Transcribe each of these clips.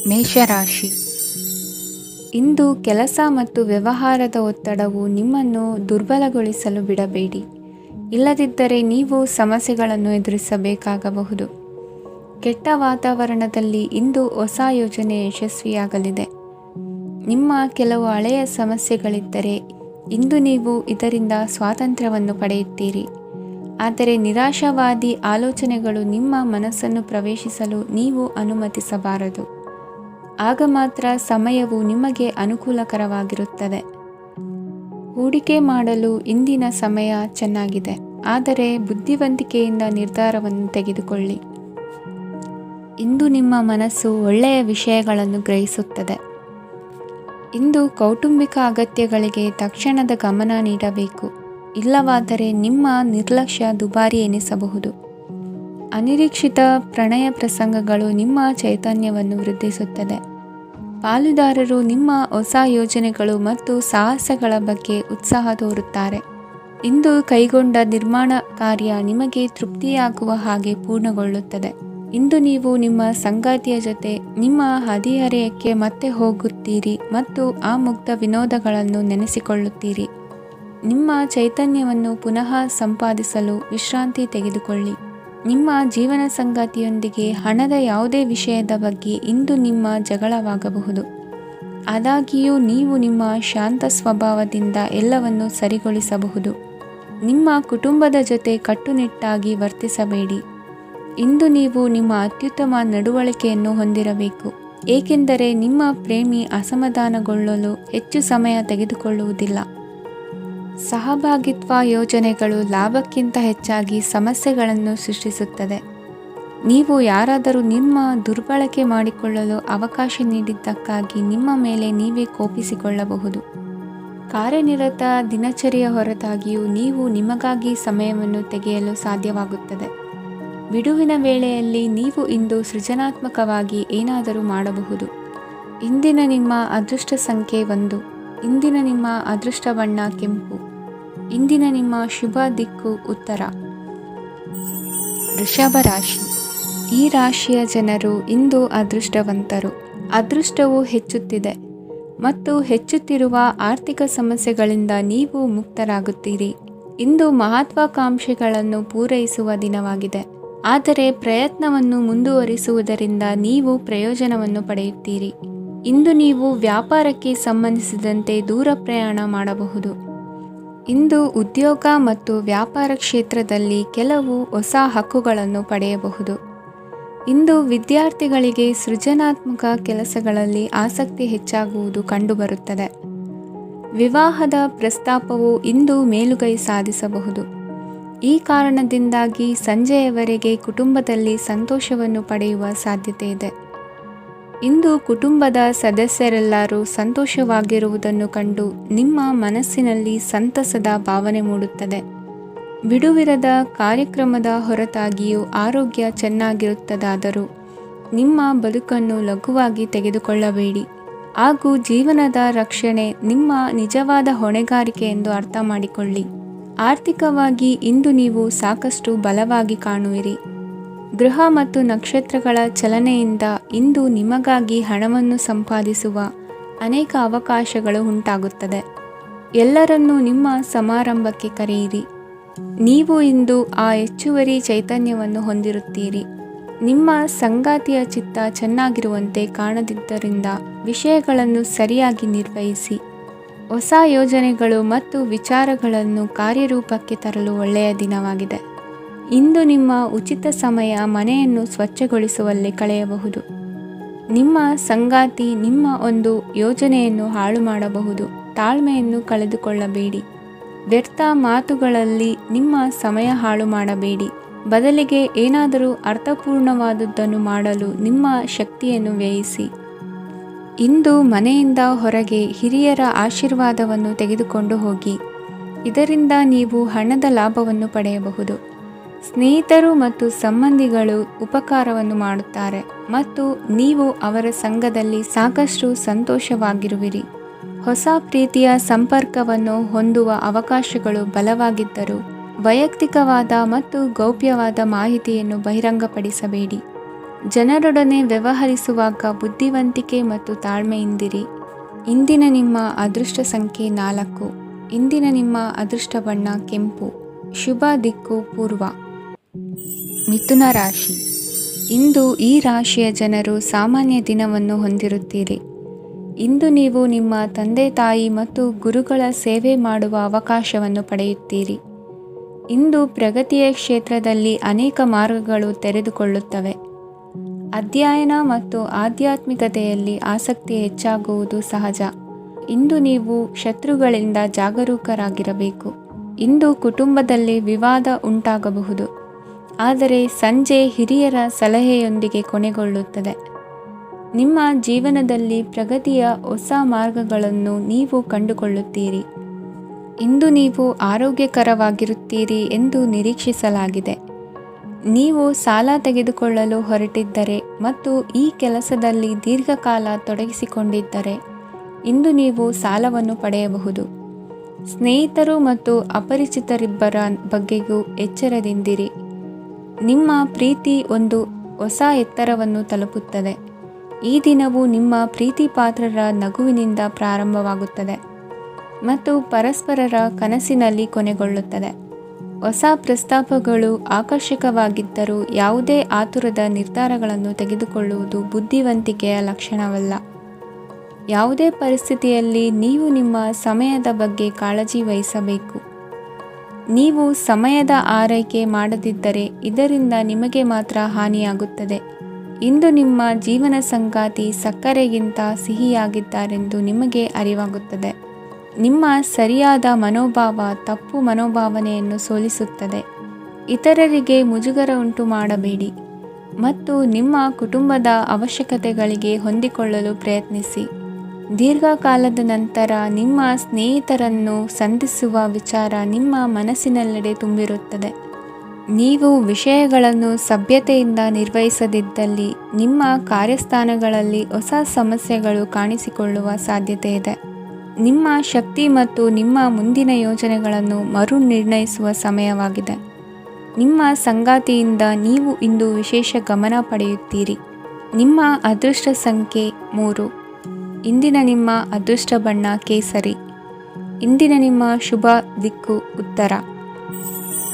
ಮೇಷರಾಶಿ. ಇಂದು ಕೆಲಸ ಮತ್ತು ವ್ಯವಹಾರದ ಒತ್ತಡವು ನಿಮ್ಮನ್ನು ದುರ್ಬಲಗೊಳಿಸಲು ಬಿಡಬೇಡಿ. ಇಲ್ಲದಿದ್ದರೆ ನೀವು ಸಮಸ್ಯೆಗಳನ್ನು ಎದುರಿಸಬೇಕಾಗಬಹುದು. ಕೆಟ್ಟ ವಾತಾವರಣದಲ್ಲಿ ಇಂದು ಹೊಸ ಯೋಜನೆ ಯಶಸ್ವಿಯಾಗಲಿದೆ. ನಿಮ್ಮ ಕೆಲವು ಹಳೆಯ ಸಮಸ್ಯೆಗಳಿದ್ದರೆ ಇಂದು ನೀವು ಇದರಿಂದ ಸ್ವಾತಂತ್ರ್ಯವನ್ನು ಪಡೆಯುತ್ತೀರಿ. ಆದರೆ ನಿರಾಶಾವಾದಿ ಆಲೋಚನೆಗಳು ನಿಮ್ಮ ಮನಸ್ಸನ್ನು ಪ್ರವೇಶಿಸಲು ನೀವು ಅನುಮತಿಸಬಾರದು. ಆಗ ಮಾತ್ರ ಸಮಯವು ನಿಮಗೆ ಅನುಕೂಲಕರವಾಗಿರುತ್ತದೆ. ಹೂಡಿಕೆ ಮಾಡಲು ಇಂದಿನ ಸಮಯ ಚೆನ್ನಾಗಿದೆ, ಆದರೆ ಬುದ್ಧಿವಂತಿಕೆಯಿಂದ ನಿರ್ಧಾರವನ್ನು ತೆಗೆದುಕೊಳ್ಳಿ. ಇಂದು ನಿಮ್ಮ ಮನಸ್ಸು ಒಳ್ಳೆಯ ವಿಷಯಗಳನ್ನು ಗ್ರಹಿಸುತ್ತದೆ. ಇಂದು ಕೌಟುಂಬಿಕ ಅಗತ್ಯಗಳಿಗೆ ತಕ್ಷಣದ ಗಮನ ನೀಡಬೇಕು. ಇಲ್ಲವಾದರೆ ನಿಮ್ಮ ನಿರ್ಲಕ್ಷ್ಯ ದುಬಾರಿ ಎನಿಸಬಹುದು. ಅನಿರೀಕ್ಷಿತ ಪ್ರಣಯ ಪ್ರಸಂಗಗಳು ನಿಮ್ಮ ಚೈತನ್ಯವನ್ನು ವೃದ್ಧಿಸುತ್ತದೆ. ಪಾಲುದಾರರು ನಿಮ್ಮ ಹೊಸ ಯೋಜನೆಗಳು ಮತ್ತು ಸಾಹಸಗಳ ಬಗ್ಗೆ ಉತ್ಸಾಹ ತೋರುತ್ತಾರೆ. ಇಂದು ಕೈಗೊಂಡ ನಿರ್ಮಾಣ ಕಾರ್ಯ ನಿಮಗೆ ತೃಪ್ತಿಯಾಗುವ ಹಾಗೆ ಪೂರ್ಣಗೊಳ್ಳುತ್ತದೆ. ಇಂದು ನೀವು ನಿಮ್ಮ ಸಂಗಾತಿಯ ಜೊತೆ ನಿಮ್ಮ ಹದಿಹರೆಯಕ್ಕೆ ಮತ್ತೆ ಹೋಗುತ್ತೀರಿ ಮತ್ತು ಆ ಮುಗ್ಧ ವಿನೋದಗಳನ್ನು ನೆನೆಸಿಕೊಳ್ಳುತ್ತೀರಿ. ನಿಮ್ಮ ಚೈತನ್ಯವನ್ನು ಪುನಃ ಸಂಪಾದಿಸಲು ವಿಶ್ರಾಂತಿ ತೆಗೆದುಕೊಳ್ಳಿ. ನಿಮ್ಮ ಜೀವನ ಸಂಗಾತಿಯೊಂದಿಗೆ ಹಣದ ಯಾವುದೇ ವಿಷಯದ ಬಗ್ಗೆ ಇಂದು ನಿಮ್ಮ ಜಗಳವಾಗಬಹುದು. ಆದಾಗ್ಯೂ ನೀವು ನಿಮ್ಮ ಶಾಂತ ಸ್ವಭಾವದಿಂದ ಎಲ್ಲವನ್ನು ಸರಿಗೊಳಿಸಬಹುದು. ನಿಮ್ಮ ಕುಟುಂಬದ ಜೊತೆ ಕಟ್ಟುನಿಟ್ಟಾಗಿ ವರ್ತಿಸಬೇಡಿ. ಇಂದು ನೀವು ನಿಮ್ಮ ಅತ್ಯುತ್ತಮ ನಡವಳಿಕೆಯನ್ನು ಹೊಂದಿರಬೇಕು, ಏಕೆಂದರೆ ನಿಮ್ಮ ಪ್ರೇಮಿ ಅಸಮಾಧಾನಗೊಳ್ಳಲು ಹೆಚ್ಚು ಸಮಯ ತೆಗೆದುಕೊಳ್ಳುವುದಿಲ್ಲ. ಸಹಭಾಗಿತ್ವ ಯೋಜನೆಗಳು ಲಾಭಕ್ಕಿಂತ ಹೆಚ್ಚಾಗಿ ಸಮಸ್ಯೆಗಳನ್ನು ಸೃಷ್ಟಿಸುತ್ತದೆ. ನೀವು ಯಾರಾದರೂ ನಿಮ್ಮ ದುರ್ಬಳಕೆ ಮಾಡಿಕೊಳ್ಳಲು ಅವಕಾಶ ನೀಡಿದ್ದಕ್ಕಾಗಿ ನಿಮ್ಮ ಮೇಲೆ ನೀವೇ ಕೋಪಿಸಿಕೊಳ್ಳಬಹುದು. ಕಾರ್ಯನಿರತ ದಿನಚರಿಯ ಹೊರತಾಗಿಯೂ ನೀವು ನಿಮಗಾಗಿ ಸಮಯವನ್ನು ತೆಗೆಯಲು ಸಾಧ್ಯವಾಗುತ್ತದೆ. ಬಿಡುವಿನ ವೇಳೆಯಲ್ಲಿ ನೀವು ಇಂದು ಸೃಜನಾತ್ಮಕವಾಗಿ ಏನಾದರೂ ಮಾಡಬಹುದು. ಇಂದಿನ ನಿಮ್ಮ ಅದೃಷ್ಟ ಸಂಖ್ಯೆ 1. ಇಂದಿನ ನಿಮ್ಮ ಅದೃಷ್ಟ ಬಣ್ಣ ಕೆಂಪು. ಇಂದಿನ ನಿಮ್ಮ ಶುಭ ದಿಕ್ಕು ಉತ್ತರ. ವೃಷಭ ರಾಶಿ. ಈ ರಾಶಿಯ ಜನರು ಇಂದು ಅದೃಷ್ಟವಂತರು. ಅದೃಷ್ಟವು ಹೆಚ್ಚುತ್ತಿದೆ ಮತ್ತು ಹೆಚ್ಚುತ್ತಿರುವ ಆರ್ಥಿಕ ಸಮಸ್ಯೆಗಳಿಂದ ನೀವು ಮುಕ್ತರಾಗುತ್ತೀರಿ. ಇಂದು ಮಹತ್ವಾಕಾಂಕ್ಷೆಗಳನ್ನು ಪೂರೈಸುವ ದಿನವಾಗಿದೆ, ಆದರೆ ಪ್ರಯತ್ನವನ್ನು ಮುಂದುವರಿಸುವುದರಿಂದ ನೀವು ಪ್ರಯೋಜನವನ್ನು ಪಡೆಯುತ್ತೀರಿ. ಇಂದು ನೀವು ವ್ಯಾಪಾರಕ್ಕೆ ಸಂಬಂಧಿಸಿದಂತೆ ದೂರ ಪ್ರಯಾಣ ಮಾಡಬಹುದು. ಇಂದು ಉದ್ಯೋಗ ಮತ್ತು ವ್ಯಾಪಾರ ಕ್ಷೇತ್ರದಲ್ಲಿ ಕೆಲವು ಹೊಸ ಹಕ್ಕುಗಳನ್ನು ಪಡೆಯಬಹುದು. ಇಂದು ವಿದ್ಯಾರ್ಥಿಗಳಿಗೆ ಸೃಜನಾತ್ಮಕ ಕೆಲಸಗಳಲ್ಲಿ ಆಸಕ್ತಿ ಹೆಚ್ಚಾಗುವುದು ಕಂಡುಬರುತ್ತದೆ. ವಿವಾಹದ ಪ್ರಸ್ತಾಪವು ಇಂದು ಮೇಲುಗೈ ಸಾಧಿಸಬಹುದು. ಈ ಕಾರಣದಿಂದಾಗಿ ಸಂಜೆಯವರೆಗೆ ಕುಟುಂಬದಲ್ಲಿ ಸಂತೋಷವನ್ನು ಪಡೆಯುವ ಸಾಧ್ಯತೆ ಇದೆ. ಇಂದು ಕುಟುಂಬದ ಸದಸ್ಯರೆಲ್ಲರೂ ಸಂತೋಷವಾಗಿರುವುದನ್ನು ಕಂಡು ನಿಮ್ಮ ಮನಸ್ಸಿನಲ್ಲಿ ಸಂತಸದ ಭಾವನೆ ಮೂಡುತ್ತದೆ. ಬಿಡುವಿರದ ಕಾರ್ಯಕ್ರಮದ ಹೊರತಾಗಿಯೂ ಆರೋಗ್ಯ ಚೆನ್ನಾಗಿರುತ್ತದಾದರೂ ನಿಮ್ಮ ಬದುಕನ್ನು ಲಘುವಾಗಿ ತೆಗೆದುಕೊಳ್ಳಬೇಡಿ ಹಾಗೂ ಜೀವನದ ರಕ್ಷಣೆ ನಿಮ್ಮ ನಿಜವಾದ ಹೊಣೆಗಾರಿಕೆ ಎಂದು ಅರ್ಥ ಮಾಡಿಕೊಳ್ಳಿ. ಆರ್ಥಿಕವಾಗಿ ಇಂದು ನೀವು ಸಾಕಷ್ಟು ಬಲವಾಗಿ ಕಾಣುವಿರಿ. ಗೃಹ ಮತ್ತು ನಕ್ಷತ್ರಗಳ ಚಲನೆಯಿಂದ ಇಂದು ನಿಮಗಾಗಿ ಹಣವನ್ನು ಸಂಪಾದಿಸುವ ಅನೇಕ ಅವಕಾಶಗಳು ಉಂಟಾಗುತ್ತದೆ. ಎಲ್ಲರನ್ನೂ ನಿಮ್ಮ ಸಮಾರಂಭಕ್ಕೆ ಕರೆಯಿರಿ. ನೀವು ಇಂದು ಆ ಹೆಚ್ಚುವರಿ ಚೈತನ್ಯವನ್ನು ಹೊಂದಿರುತ್ತೀರಿ. ನಿಮ್ಮ ಸಂಗಾತಿಯ ಚಿತ್ತ ಚೆನ್ನಾಗಿರುವಂತೆ ಕಾಣದಿದ್ದರಿಂದ ವಿಷಯಗಳನ್ನು ಸರಿಯಾಗಿ ನಿರ್ವಹಿಸಿ. ಹೊಸ ಯೋಜನೆಗಳು ಮತ್ತು ವಿಚಾರಗಳನ್ನು ಕಾರ್ಯರೂಪಕ್ಕೆ ತರಲು ಒಳ್ಳೆಯ ದಿನವಾಗಿದೆ. ಇಂದು ನಿಮ್ಮ ಉಚಿತ ಸಮಯ ಮನೆಯನ್ನು ಸ್ವಚ್ಛಗೊಳಿಸುವಲ್ಲಿ ಕಳೆಯಬಹುದು. ನಿಮ್ಮ ಸಂಗಾತಿ ನಿಮ್ಮ ಒಂದು ಯೋಜನೆಯನ್ನು ಹಾಳು ಮಾಡಬಹುದು. ತಾಳ್ಮೆಯನ್ನು ಕಳೆದುಕೊಳ್ಳಬೇಡಿ. ವ್ಯರ್ಥ ಮಾತುಗಳಲ್ಲಿ ನಿಮ್ಮ ಸಮಯ ಹಾಳು ಮಾಡಬೇಡಿ. ಬದಲಿಗೆ ಏನಾದರೂ ಅರ್ಥಪೂರ್ಣವಾದುದನ್ನು ಮಾಡಲು ನಿಮ್ಮ ಶಕ್ತಿಯನ್ನು ವ್ಯಯಿಸಿ. ಇಂದು ಮನೆಯಿಂದ ಹೊರಗೆ ಹಿರಿಯರ ಆಶೀರ್ವಾದವನ್ನು ತೆಗೆದುಕೊಂಡು ಹೋಗಿ. ಇದರಿಂದ ನೀವು ಹಣದ ಲಾಭವನ್ನು ಪಡೆಯಬಹುದು. ಸ್ನೇಹಿತರು ಮತ್ತು ಸಂಬಂಧಿಗಳು ಉಪಕಾರವನ್ನು ಮಾಡುತ್ತಾರೆ ಮತ್ತು ನೀವು ಅವರ ಸಂಘದಲ್ಲಿ ಸಾಕಷ್ಟು ಸಂತೋಷವಾಗಿರುವಿರಿ. ಹೊಸ ಪ್ರೀತಿಯ ಸಂಪರ್ಕವನ್ನು ಹೊಂದುವ ಅವಕಾಶಗಳು ಬಲವಾಗಿದ್ದರೂ ವೈಯಕ್ತಿಕವಾದ ಮತ್ತು ಗೌಪ್ಯವಾದ ಮಾಹಿತಿಯನ್ನು ಬಹಿರಂಗಪಡಿಸಬೇಡಿ. ಜನರೊಡನೆ ವ್ಯವಹರಿಸುವಾಗ ಬುದ್ಧಿವಂತಿಕೆ ಮತ್ತು ತಾಳ್ಮೆಯಿಂದಿರಿ. ಇಂದಿನ ನಿಮ್ಮ ಅದೃಷ್ಟ ಸಂಖ್ಯೆ 4. ಇಂದಿನ ನಿಮ್ಮ ಅದೃಷ್ಟ ಬಣ್ಣ ಕೆಂಪು. ಶುಭ ದಿಕ್ಕು ಪೂರ್ವ. ಮಿಥುನ ರಾಶಿ. ಇಂದು ಈ ರಾಶಿಯ ಜನರು ಸಾಮಾನ್ಯ ದಿನವನ್ನು ಹೊಂದಿರುತ್ತೀರಿ. ಇಂದು ನೀವು ನಿಮ್ಮ ತಂದೆ ತಾಯಿ ಮತ್ತು ಗುರುಗಳ ಸೇವೆ ಮಾಡುವ ಅವಕಾಶವನ್ನು ಪಡೆಯುತ್ತೀರಿ. ಇಂದು ಪ್ರಗತಿಯ ಕ್ಷೇತ್ರದಲ್ಲಿ ಅನೇಕ ಮಾರ್ಗಗಳು ತೆರೆದುಕೊಳ್ಳುತ್ತವೆ. ಅಧ್ಯಯನ ಮತ್ತು ಆಧ್ಯಾತ್ಮಿಕತೆಯಲ್ಲಿ ಆಸಕ್ತಿ ಹೆಚ್ಚಾಗುವುದು ಸಹಜ. ಇಂದು ನೀವು ಶತ್ರುಗಳಿಂದ ಜಾಗರೂಕರಾಗಿರಬೇಕು. ಇಂದು ಕುಟುಂಬದಲ್ಲಿ ವಿವಾದ ಉಂಟಾಗಬಹುದು, ಆದರೆ ಸಂಜೆ ಹಿರಿಯರ ಸಲಹೆಯೊಂದಿಗೆ ಕೊನೆಗೊಳ್ಳುತ್ತದೆ. ನಿಮ್ಮ ಜೀವನದಲ್ಲಿ ಪ್ರಗತಿಯ ಹೊಸ ಮಾರ್ಗಗಳನ್ನು ನೀವು ಕಂಡುಕೊಳ್ಳುತ್ತೀರಿ. ಇಂದು ನೀವು ಆರೋಗ್ಯಕರವಾಗಿರುತ್ತೀರಿ ಎಂದು ನಿರೀಕ್ಷಿಸಲಾಗಿದೆ. ನೀವು ಸಾಲ ತೆಗೆದುಕೊಳ್ಳಲು ಹೊರಟಿದ್ದರೆ ಮತ್ತು ಈ ಕೆಲಸದಲ್ಲಿ ದೀರ್ಘಕಾಲ ತೊಡಗಿಸಿಕೊಂಡಿದ್ದರೆ ಇಂದು ನೀವು ಸಾಲವನ್ನು ಪಡೆಯಬಹುದು. ಸ್ನೇಹಿತರು ಮತ್ತು ಅಪರಿಚಿತರಿಬ್ಬರ ಬಗ್ಗೆಯೂ ಎಚ್ಚರದಿಂದಿರಿ. ನಿಮ್ಮ ಪ್ರೀತಿ ಒಂದು ಹೊಸ ಎತ್ತರವನ್ನು ತಲುಪುತ್ತದೆ. ಈ ದಿನವು ನಿಮ್ಮ ಪ್ರೀತಿ ಪಾತ್ರರ ನಗುವಿನಿಂದ ಪ್ರಾರಂಭವಾಗುತ್ತದೆ ಮತ್ತು ಪರಸ್ಪರರ ಕನಸಿನಲ್ಲಿ ಕೊನೆಗೊಳ್ಳುತ್ತದೆ. ಹೊಸ ಪ್ರಸ್ತಾಪಗಳು ಆಕರ್ಷಕವಾಗಿದ್ದರೂ ಯಾವುದೇ ಆತುರದ ನಿರ್ಧಾರಗಳನ್ನು ತೆಗೆದುಕೊಳ್ಳುವುದು ಬುದ್ಧಿವಂತಿಕೆಯ ಲಕ್ಷಣವಲ್ಲ. ಯಾವುದೇ ಪರಿಸ್ಥಿತಿಯಲ್ಲಿ ನೀವು ನಿಮ್ಮ ಸಮಯದ ಬಗ್ಗೆ ಕಾಳಜಿ ವಹಿಸಬೇಕು. ನೀವು ಸಮಯದ ಆರೈಕೆ ಮಾಡದಿದ್ದರೆ ಇದರಿಂದ ನಿಮಗೆ ಮಾತ್ರ ಹಾನಿಯಾಗುತ್ತದೆ. ಇಂದು ನಿಮ್ಮ ಜೀವನ ಸಂಗಾತಿ ಸಕ್ಕರೆಗಿಂತ ಸಿಹಿಯಾಗಿದ್ದಾರೆಂದು ನಿಮಗೆ ಅರಿವಾಗುತ್ತದೆ. ನಿಮ್ಮ ಸರಿಯಾದ ಮನೋಭಾವ ತಪ್ಪು ಮನೋಭಾವನೆಯನ್ನು ಸೋಲಿಸುತ್ತದೆ. ಇತರರಿಗೆ ಮುಜುಗರ ಉಂಟು ಮಾಡಬೇಡಿ ಮತ್ತು ನಿಮ್ಮ ಕುಟುಂಬದ ಅವಶ್ಯಕತೆಗಳಿಗೆ ಹೊಂದಿಕೊಳ್ಳಲು ಪ್ರಯತ್ನಿಸಿ. ದೀರ್ಘಕಾಲದ ನಂತರ ನಿಮ್ಮ ಸ್ನೇಹಿತರನ್ನು ಸಂಧಿಸುವ ವಿಚಾರ ನಿಮ್ಮ ಮನಸ್ಸಿನೆಲ್ಲೆಡೆ ತುಂಬಿರುತ್ತದೆ. ನೀವು ವಿಷಯಗಳನ್ನು ಸಭ್ಯತೆಯಿಂದ ನಿರ್ವಹಿಸದಿದ್ದಲ್ಲಿ ನಿಮ್ಮ ಕಾರ್ಯಸ್ಥಾನಗಳಲ್ಲಿ ಹೊಸ ಸಮಸ್ಯೆಗಳು ಕಾಣಿಸಿಕೊಳ್ಳುವ ಸಾಧ್ಯತೆ ಇದೆ. ನಿಮ್ಮ ಶಕ್ತಿ ಮತ್ತು ನಿಮ್ಮ ಮುಂದಿನ ಯೋಜನೆಗಳನ್ನು ಮರು ನಿರ್ಣಯಿಸುವ ಸಮಯವಾಗಿದೆ. ನಿಮ್ಮ ಸಂಗಾತಿಯಿಂದ ನೀವು ಇಂದು ವಿಶೇಷ ಗಮನ ಪಡೆಯುತ್ತೀರಿ. ನಿಮ್ಮ ಅದೃಷ್ಟ ಸಂಖ್ಯೆ 3. ಇಂದಿನ ನಿಮ್ಮ ಅದೃಷ್ಟ ಬಣ್ಣ ಕೇಸರಿ. ಇಂದಿನ ನಿಮ್ಮ ಶುಭ ದಿಕ್ಕು ಉತ್ತರ.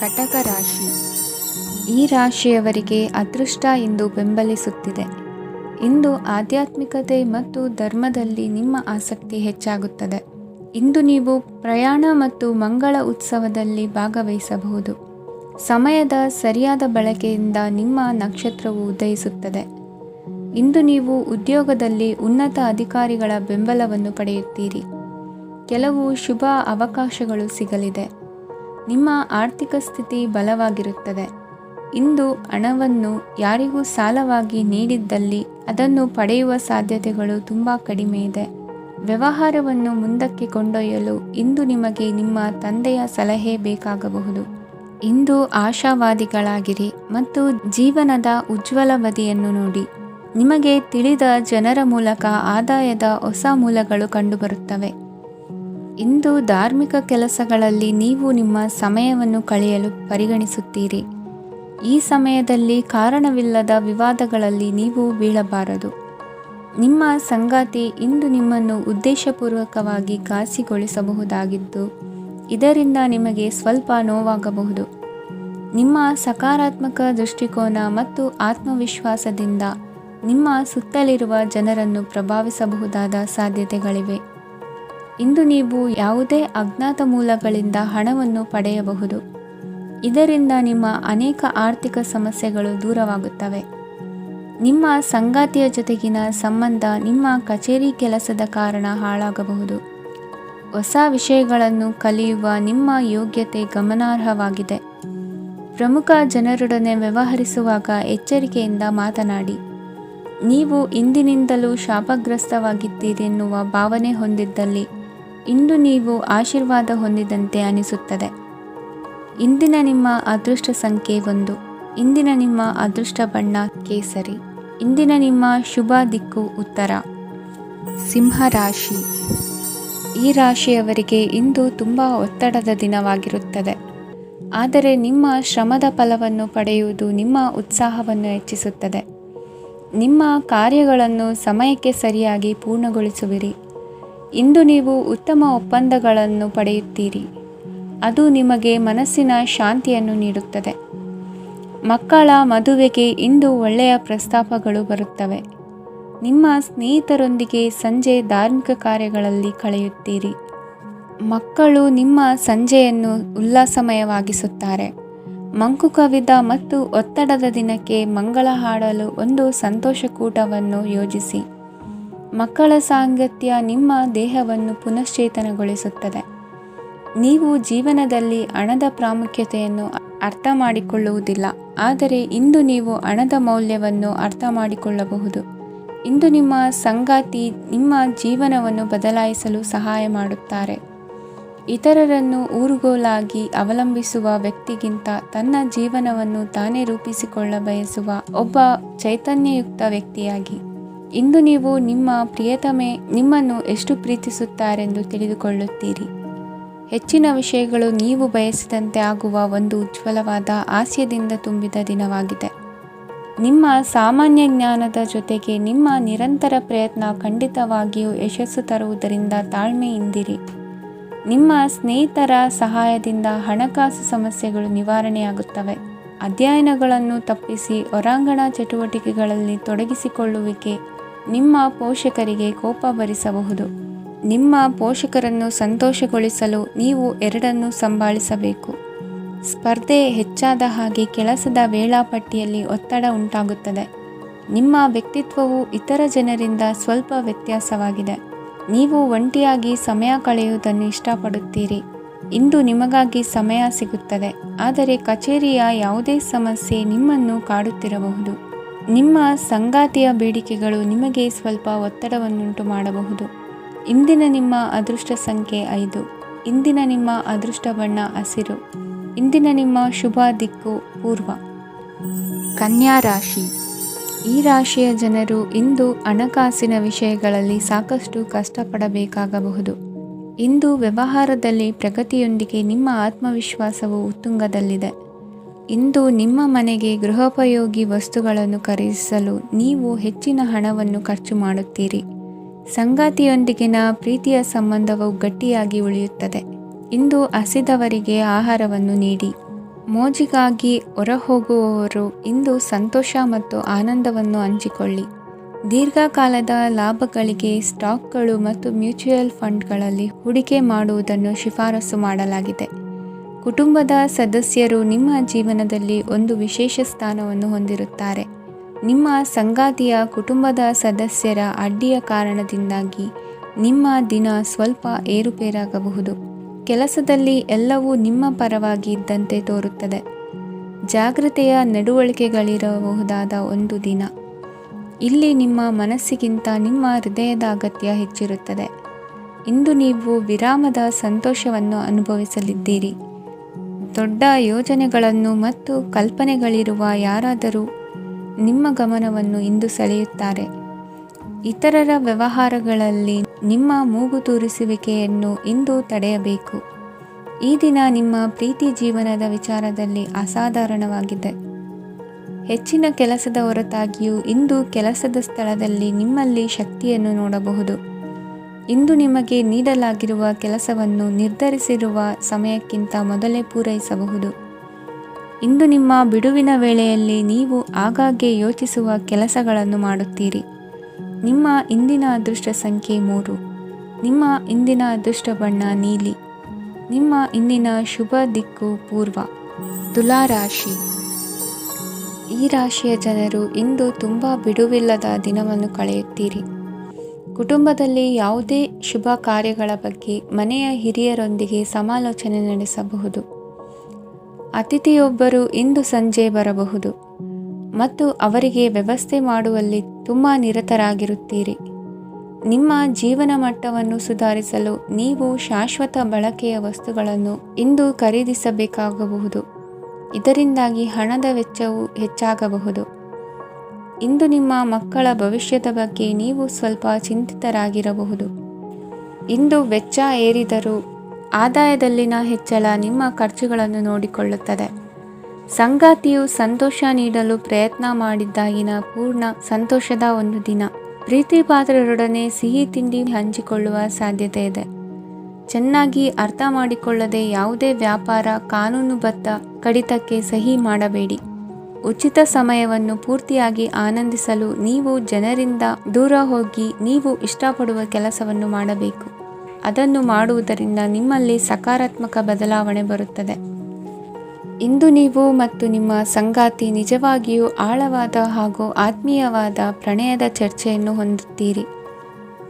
ಕಟಕ ರಾಶಿ. ಈ ರಾಶಿಯವರಿಗೆ ಅದೃಷ್ಟ ಇಂದು ಬೆಂಬಲಿಸುತ್ತಿದೆ. ಇಂದು ಆಧ್ಯಾತ್ಮಿಕತೆ ಮತ್ತು ಧರ್ಮದಲ್ಲಿ ನಿಮ್ಮ ಆಸಕ್ತಿ ಹೆಚ್ಚಾಗುತ್ತದೆ. ಇಂದು ನೀವು ಪ್ರಯಾಣ ಮತ್ತು ಮಂಗಳ ಉತ್ಸವದಲ್ಲಿ ಭಾಗವಹಿಸಬಹುದು. ಸಮಯದ ಸರಿಯಾದ ಬಳಕೆಯಿಂದ ನಿಮ್ಮ ನಕ್ಷತ್ರವು ಉದಯಿಸುತ್ತದೆ. ಇಂದು ನೀವು ಉದ್ಯೋಗದಲ್ಲಿ ಉನ್ನತ ಅಧಿಕಾರಿಗಳ ಬೆಂಬಲವನ್ನು ಪಡೆಯುತ್ತೀರಿ. ಕೆಲವು ಶುಭ ಅವಕಾಶಗಳು ಸಿಗಲಿದೆ. ನಿಮ್ಮ ಆರ್ಥಿಕ ಸ್ಥಿತಿ ಬಲವಾಗಿರುತ್ತದೆ. ಇಂದು ಹಣವನ್ನು ಯಾರಿಗೂ ಸಾಲವಾಗಿ ನೀಡಿದ್ದಲ್ಲಿ ಅದನ್ನು ಪಡೆಯುವ ಸಾಧ್ಯತೆಗಳು ತುಂಬ ಕಡಿಮೆ ಇದೆ. ವ್ಯವಹಾರವನ್ನು ಮುಂದಕ್ಕೆ ಕೊಂಡೊಯ್ಯಲು ಇಂದು ನಿಮಗೆ ನಿಮ್ಮ ತಂದೆಯ ಸಲಹೆ ಬೇಕಾಗಬಹುದು. ಇಂದು ಆಶಾವಾದಿಗಳಾಗಿರಿ ಮತ್ತು ಜೀವನದ ಉಜ್ವಲ ಬದಿಯನ್ನು ನೋಡಿ. ನಿಮಗೆ ತಿಳಿದ ಜನರ ಮೂಲಕ ಆದಾಯದ ಹೊಸ ಮೂಲಗಳು ಕಂಡುಬರುತ್ತವೆ. ಇಂದು ಧಾರ್ಮಿಕ ಕೆಲಸಗಳಲ್ಲಿ ನೀವು ನಿಮ್ಮ ಸಮಯವನ್ನು ಕಳೆಯಲು ಪರಿಗಣಿಸುತ್ತೀರಿ. ಈ ಸಮಯದಲ್ಲಿ ಕಾರಣವಿಲ್ಲದ ವಿವಾದಗಳಲ್ಲಿ ನೀವು ಬೀಳಬಾರದು. ನಿಮ್ಮ ಸಂಗಾತಿ ಇಂದು ನಿಮ್ಮನ್ನು ಉದ್ದೇಶಪೂರ್ವಕವಾಗಿ ಘಾಸಿಗೊಳಿಸಬಹುದಾಗಿದ್ದು ಇದರಿಂದ ನಿಮಗೆ ಸ್ವಲ್ಪ ನೋವಾಗಬಹುದು. ನಿಮ್ಮ ಸಕಾರಾತ್ಮಕ ದೃಷ್ಟಿಕೋನ ಮತ್ತು ಆತ್ಮವಿಶ್ವಾಸದಿಂದ ನಿಮ್ಮ ಸುತ್ತಲಿರುವ ಜನರನ್ನು ಪ್ರಭಾವಿಸಬಹುದಾದ ಸಾಧ್ಯತೆಗಳಿವೆ. ಇಂದು ನೀವು ಯಾವುದೇ ಅಜ್ಞಾತ ಮೂಲಗಳಿಂದ ಹಣವನ್ನು ಪಡೆಯಬಹುದು. ಇದರಿಂದ ನಿಮ್ಮ ಅನೇಕ ಆರ್ಥಿಕ ಸಮಸ್ಯೆಗಳು ದೂರವಾಗುತ್ತವೆ. ನಿಮ್ಮ ಸಂಗಾತಿಯ ಜೊತೆಗಿನ ಸಂಬಂಧ ನಿಮ್ಮ ಕಚೇರಿ ಕೆಲಸದ ಕಾರಣ ಹಾಳಾಗಬಹುದು. ಹೊಸ ವಿಷಯಗಳನ್ನು ಕಲಿಯುವ ನಿಮ್ಮ ಯೋಗ್ಯತೆ ಗಮನಾರ್ಹವಾಗಿದೆ. ಪ್ರಮುಖ ಜನರೊಡನೆ ವ್ಯವಹರಿಸುವಾಗ ಎಚ್ಚರಿಕೆಯಿಂದ ಮಾತನಾಡಿ. ನೀವು ಇಂದಿನಿಂದಲೂ ಶಾಪಗ್ರಸ್ತವಾಗಿದ್ದೀರೆನ್ನುವ ಭಾವನೆ ಹೊಂದಿದ್ದಲ್ಲಿ ಇಂದು ನೀವು ಆಶೀರ್ವಾದ ಹೊಂದಿದಂತೆ ಅನಿಸುತ್ತದೆ. ಇಂದಿನ ನಿಮ್ಮ ಅದೃಷ್ಟ ಸಂಖ್ಯೆ 1. ಇಂದಿನ ನಿಮ್ಮ ಅದೃಷ್ಟ ಬಣ್ಣ ಕೇಸರಿ. ಇಂದಿನ ನಿಮ್ಮ ಶುಭ ದಿಕ್ಕು ಉತ್ತರ. ಸಿಂಹ ರಾಶಿ. ಈ ರಾಶಿಯವರಿಗೆ ಇಂದು ತುಂಬ ಒತ್ತಡದ ದಿನವಾಗಿರುತ್ತದೆ. ಆದರೆ ನಿಮ್ಮ ಶ್ರಮದ ಫಲವನ್ನು ಪಡೆಯುವುದು ನಿಮ್ಮ ಉತ್ಸಾಹವನ್ನು ಹೆಚ್ಚಿಸುತ್ತದೆ. ನಿಮ್ಮ ಕಾರ್ಯಗಳನ್ನು ಸಮಯಕ್ಕೆ ಸರಿಯಾಗಿ ಪೂರ್ಣಗೊಳಿಸುವಿರಿ. ಇಂದು ನೀವು ಉತ್ತಮ ಒಪ್ಪಂದಗಳನ್ನು ಪಡೆಯುತ್ತೀರಿ. ಅದು ನಿಮಗೆ ಮನಸ್ಸಿನ ಶಾಂತಿಯನ್ನು ನೀಡುತ್ತದೆ. ಮಕ್ಕಳ ಮದುವೆಗೆ ಇಂದು ಒಳ್ಳೆಯ ಪ್ರಸ್ತಾಪಗಳು ಬರುತ್ತವೆ. ನಿಮ್ಮ ಸ್ನೇಹಿತರೊಂದಿಗೆ ಸಂಜೆ ಧಾರ್ಮಿಕ ಕಾರ್ಯಗಳಲ್ಲಿ ಕಳೆಯುತ್ತೀರಿ. ಮಕ್ಕಳು ನಿಮ್ಮ ಸಂಜೆಯನ್ನು ಉಲ್ಲಾಸಮಯವಾಗಿಸುತ್ತಾರೆ. ಮಂಕು ಕವಿದ ಮತ್ತು ಒತ್ತಡದ ದಿನಕ್ಕೆ ಮಂಗಳ ಹಾಡಲು ಒಂದು ಸಂತೋಷಕೂಟವನ್ನು ಯೋಜಿಸಿ. ಮಕ್ಕಳ ಸಾಂಗತ್ಯ ನಿಮ್ಮ ದೇಹವನ್ನು ಪುನಶ್ಚೇತನಗೊಳಿಸುತ್ತದೆ. ನೀವು ಜೀವನದಲ್ಲಿ ಹಣದ ಪ್ರಾಮುಖ್ಯತೆಯನ್ನು ಅರ್ಥ ಮಾಡಿಕೊಳ್ಳುವುದಿಲ್ಲ, ಆದರೆ ಇಂದು ನೀವು ಹಣದ ಮೌಲ್ಯವನ್ನು ಅರ್ಥ ಮಾಡಿಕೊಳ್ಳಬಹುದು. ಇಂದು ನಿಮ್ಮ ಸಂಗಾತಿ ನಿಮ್ಮ ಜೀವನವನ್ನು ಬದಲಾಯಿಸಲು ಸಹಾಯ ಮಾಡುತ್ತಾರೆ. ಇತರರನ್ನು ಊರುಗೋಲಾಗಿ ಅವಲಂಬಿಸುವ ವ್ಯಕ್ತಿಗಿಂತ ತನ್ನ ಜೀವನವನ್ನು ತಾನೇ ರೂಪಿಸಿಕೊಳ್ಳ ಬಯಸುವ ಒಬ್ಬ ಚೈತನ್ಯಯುಕ್ತ ವ್ಯಕ್ತಿಯಾಗಿ. ಇಂದು ನೀವು ನಿಮ್ಮ ಪ್ರಿಯತಮೆ ನಿಮ್ಮನ್ನು ಎಷ್ಟು ಪ್ರೀತಿಸುತ್ತಾರೆಂದು ತಿಳಿದುಕೊಳ್ಳುತ್ತೀರಿ. ಹೆಚ್ಚಿನ ವಿಷಯಗಳು ನೀವು ಬಯಸಿದಂತೆ ಆಗುವ ಒಂದು ಉಜ್ವಲವಾದ ಹಾಸ್ಯದಿಂದ ತುಂಬಿದ ದಿನವಾಗಿದೆ. ನಿಮ್ಮ ಸಾಮಾನ್ಯ ಜ್ಞಾನದ ಜೊತೆಗೆ ನಿಮ್ಮ ನಿರಂತರ ಪ್ರಯತ್ನ ಖಂಡಿತವಾಗಿಯೂ ಯಶಸ್ಸು ತರುವುದರಿಂದ ತಾಳ್ಮೆಯಿಂದಿರಿ. ನಿಮ್ಮ ಸ್ನೇಹಿತರ ಸಹಾಯದಿಂದ ಹಣಕಾಸು ಸಮಸ್ಯೆಗಳು ನಿವಾರಣೆಯಾಗುತ್ತವೆ. ಅಧ್ಯಯನಗಳನ್ನು ತಪ್ಪಿಸಿ ಹೊರಾಂಗಣ ಚಟುವಟಿಕೆಗಳಲ್ಲಿ ತೊಡಗಿಸಿಕೊಳ್ಳುವಿಕೆ ನಿಮ್ಮ ಪೋಷಕರಿಗೆ ಕೋಪ ಭರಿಸಬಹುದು. ನಿಮ್ಮ ಪೋಷಕರನ್ನು ಸಂತೋಷಗೊಳಿಸಲು ನೀವು ಎರಡನ್ನೂ ಸಂಭಾಳಿಸಬೇಕು. ಸ್ಪರ್ಧೆ ಹೆಚ್ಚಾದ ಹಾಗೆ ಕೆಲಸದ ವೇಳಾಪಟ್ಟಿಯಲ್ಲಿ ಒತ್ತಡ ಉಂಟಾಗುತ್ತದೆ. ನಿಮ್ಮ ವ್ಯಕ್ತಿತ್ವವು ಇತರ ಜನರಿಂದ ಸ್ವಲ್ಪ ವ್ಯತ್ಯಾಸವಾಗಿದೆ. ನೀವು ಒಂಟಿಯಾಗಿ ಸಮಯ ಕಳೆಯುವುದನ್ನು ಇಷ್ಟಪಡುತ್ತೀರಿ. ಇಂದು ನಿಮಗಾಗಿ ಸಮಯ ಸಿಗುತ್ತದೆ, ಆದರೆ ಕಚೇರಿಯ ಯಾವುದೇ ಸಮಸ್ಯೆ ನಿಮ್ಮನ್ನು ಕಾಡುತ್ತಿರಬಹುದು. ನಿಮ್ಮ ಸಂಗಾತಿಯ ಬೇಡಿಕೆಗಳು ನಿಮಗೆ ಸ್ವಲ್ಪ ಒತ್ತಡವನ್ನುಂಟು ಮಾಡಬಹುದು. ಇಂದಿನ ನಿಮ್ಮ ಅದೃಷ್ಟ ಸಂಖ್ಯೆ 5. ಇಂದಿನ ನಿಮ್ಮ ಅದೃಷ್ಟ ಬಣ್ಣ ಹಸಿರು. ಇಂದಿನ ನಿಮ್ಮ ಶುಭ ದಿಕ್ಕು ಪೂರ್ವ. ಕನ್ಯಾ ರಾಶಿ. ಈ ರಾಶಿಯ ಜನರು ಇಂದು ಹಣಕಾಸಿನ ವಿಷಯಗಳಲ್ಲಿ ಸಾಕಷ್ಟು ಕಷ್ಟಪಡಬೇಕಾಗಬಹುದು. ಇಂದು ವ್ಯವಹಾರದಲ್ಲಿ ಪ್ರಗತಿಯೊಂದಿಗೆ ನಿಮ್ಮ ಆತ್ಮವಿಶ್ವಾಸವು ಉತ್ತುಂಗದಲ್ಲಿದೆ. ಇಂದು ನಿಮ್ಮ ಮನೆಗೆ ಗೃಹೋಪಯೋಗಿ ವಸ್ತುಗಳನ್ನು ಖರೀದಿಸಲು ನೀವು ಹೆಚ್ಚಿನ ಹಣವನ್ನು ಖರ್ಚು ಮಾಡುತ್ತೀರಿ. ಸಂಗಾತಿಯೊಂದಿಗಿನ ಪ್ರೀತಿಯ ಸಂಬಂಧವು ಗಟ್ಟಿಯಾಗಿ ಉಳಿಯುತ್ತದೆ. ಇಂದು ಹಸಿದವರಿಗೆ ಆಹಾರವನ್ನು ನೀಡಿ. ಮೋಜಿಗಾಗಿ ಹೊರಹೋಗುವವರು ಇಂದು ಸಂತೋಷ ಮತ್ತು ಆನಂದವನ್ನು ಹಂಚಿಕೊಳ್ಳಿ. ದೀರ್ಘಕಾಲದ ಲಾಭಗಳಿಗೆ ಸ್ಟಾಕ್ಗಳು ಮತ್ತು ಮ್ಯೂಚುವಲ್ ಫಂಡ್ಗಳಲ್ಲಿ ಹೂಡಿಕೆ ಮಾಡುವುದನ್ನು ಶಿಫಾರಸು ಮಾಡಲಾಗಿದೆ. ಕುಟುಂಬದ ಸದಸ್ಯರು ನಿಮ್ಮ ಜೀವನದಲ್ಲಿ ಒಂದು ವಿಶೇಷ ಸ್ಥಾನವನ್ನು ಹೊಂದಿರುತ್ತಾರೆ. ನಿಮ್ಮ ಸಂಗಾತಿಯ ಕುಟುಂಬದ ಸದಸ್ಯರ ಅಡ್ಡಿಯ ಕಾರಣದಿಂದಾಗಿ ನಿಮ್ಮ ದಿನ ಸ್ವಲ್ಪ ಏರುಪೇರಾಗಬಹುದು. ಕೆಲಸದಲ್ಲಿ ಎಲ್ಲವೂ ನಿಮ್ಮ ಪರವಾಗಿ ಇದ್ದಂತೆ ತೋರುತ್ತದೆ. ಜಾಗ್ರತೆಯ ನಡವಳಿಕೆಗಳಿರಬಹುದಾದ ಒಂದು ದಿನ. ಇಲ್ಲಿ ನಿಮ್ಮ ಮನಸ್ಸಿಗಿಂತ ನಿಮ್ಮ ಹೃದಯದ ಅಗತ್ಯ ಹೆಚ್ಚಿರುತ್ತದೆ. ಇಂದು ನೀವು ವಿರಾಮದ ಸಂತೋಷವನ್ನು ಅನುಭವಿಸಲಿದ್ದೀರಿ. ದೊಡ್ಡ ಯೋಜನೆಗಳನ್ನು ಮತ್ತು ಕಲ್ಪನೆಗಳಿರುವ ಯಾರಾದರೂ ನಿಮ್ಮ ಗಮನವನ್ನು ಇಂದು ಸೆಳೆಯುತ್ತಾರೆ. ಇತರರ ವ್ಯವಹಾರಗಳಲ್ಲಿ ನಿಮ್ಮ ಮೂಗು ತೂರಿಸುವಿಕೆಯನ್ನು ಇಂದು ತಡೆಯಬೇಕು. ಈ ದಿನ ನಿಮ್ಮ ಪ್ರೀತಿ ಜೀವನದ ವಿಚಾರದಲ್ಲಿ ಅಸಾಧಾರಣವಾಗಿದೆ. ಹೆಚ್ಚಿನ ಕೆಲಸದ ಹೊರತಾಗಿಯೂ ಇಂದು ಕೆಲಸದ ಸ್ಥಳದಲ್ಲಿ ನಿಮ್ಮಲ್ಲಿ ಶಕ್ತಿಯನ್ನು ನೋಡಬಹುದು. ಇಂದು ನಿಮಗೆ ನೀಡಲಾಗಿರುವ ಕೆಲಸವನ್ನು ನಿರ್ಧರಿಸಿರುವ ಸಮಯಕ್ಕಿಂತ ಮೊದಲೇ ಪೂರೈಸಬಹುದು. ಇಂದು ನಿಮ್ಮ ಬಿಡುವಿನ ವೇಳೆಯಲ್ಲಿ ನೀವು ಆಗಾಗ್ಗೆ ಯೋಚಿಸುವ ಕೆಲಸಗಳನ್ನು ಮಾಡುತ್ತೀರಿ. ನಿಮ್ಮ ಇಂದಿನ ಅದೃಷ್ಟ ಸಂಖ್ಯೆ 3. ನಿಮ್ಮ ಇಂದಿನ ಅದೃಷ್ಟ ಬಣ್ಣ ನೀಲಿ. ನಿಮ್ಮ ಇಂದಿನ ಶುಭ ದಿಕ್ಕು ಪೂರ್ವ. ತುಲಾ ರಾಶಿ. ಈ ರಾಶಿಯ ಜನರು ಇಂದು ತುಂಬ ಬಿಡುವಿಲ್ಲದ ದಿನವನ್ನು ಕಳೆಯುತ್ತೀರಿ. ಕುಟುಂಬದಲ್ಲಿ ಯಾವುದೇ ಶುಭ ಕಾರ್ಯಗಳ ಬಗ್ಗೆ ಮನೆಯ ಹಿರಿಯರೊಂದಿಗೆ ಸಮಾಲೋಚನೆ ನಡೆಸಬಹುದು. ಅತಿಥಿಯೊಬ್ಬರು ಇಂದು ಸಂಜೆ ಬರಬಹುದು ಮತ್ತು ಅವರಿಗೆ ವ್ಯವಸ್ಥೆ ಮಾಡುವಲ್ಲಿ ತುಂಬ ನಿರತರಾಗಿರುತ್ತೀರಿ. ನಿಮ್ಮ ಜೀವನ ಮಟ್ಟವನ್ನು ಸುಧಾರಿಸಲು ನೀವು ಶಾಶ್ವತ ಬಳಕೆಯ ವಸ್ತುಗಳನ್ನು ಇಂದು ಖರೀದಿಸಬೇಕಾಗಬಹುದು. ಇದರಿಂದಾಗಿ ಹಣದ ವೆಚ್ಚವು ಹೆಚ್ಚಾಗಬಹುದು. ಇಂದು ನಿಮ್ಮ ಮಕ್ಕಳ ಭವಿಷ್ಯದ ಬಗ್ಗೆ ನೀವು ಸ್ವಲ್ಪ ಚಿಂತಿತರಾಗಿರಬಹುದು. ಇಂದು ವೆಚ್ಚ ಏರಿದರೂ ಆದಾಯದಲ್ಲಿನ ಹೆಚ್ಚಳ ನಿಮ್ಮ ಖರ್ಚುಗಳನ್ನು ನೋಡಿಕೊಳ್ಳುತ್ತದೆ. ಸಂಗಾತಿಯು ಸಂತೋಷ ನೀಡಲು ಪ್ರಯತ್ನ ಮಾಡಿದ್ದಾಗಿನ ಪೂರ್ಣ ಸಂತೋಷದ ಒಂದು ದಿನ. ಪ್ರೀತಿ ಪಾತ್ರರೊಡನೆ ಸಿಹಿ ತಿಂಡಿ ಹಂಚಿಕೊಳ್ಳುವ ಸಾಧ್ಯತೆ ಇದೆ. ಚೆನ್ನಾಗಿ ಅರ್ಥ ಮಾಡಿಕೊಳ್ಳದೆ ಯಾವುದೇ ವ್ಯಾಪಾರ ಕಾನೂನುಬದ್ಧ ಕಡಿತಕ್ಕೆ ಸಹಿ ಮಾಡಬೇಡಿ. ಉಚಿತ ಸಮಯವನ್ನು ಪೂರ್ತಿಯಾಗಿ ಆನಂದಿಸಲು ನೀವು ಜನರಿಂದ ದೂರ ಹೋಗಿ ನೀವು ಇಷ್ಟಪಡುವ ಕೆಲಸವನ್ನು ಮಾಡಬೇಕು. ಅದನ್ನು ಮಾಡುವುದರಿಂದ ನಿಮ್ಮಲ್ಲಿ ಸಕಾರಾತ್ಮಕ ಬದಲಾವಣೆ ಬರುತ್ತದೆ. ಇಂದು ನೀವು ಮತ್ತು ನಿಮ್ಮ ಸಂಗಾತಿ ನಿಜವಾಗಿಯೂ ಆಳವಾದ ಹಾಗೂ ಆತ್ಮೀಯವಾದ ಪ್ರಣಯದ ಚರ್ಚೆಯನ್ನು ಹೊಂದುತ್ತೀರಿ.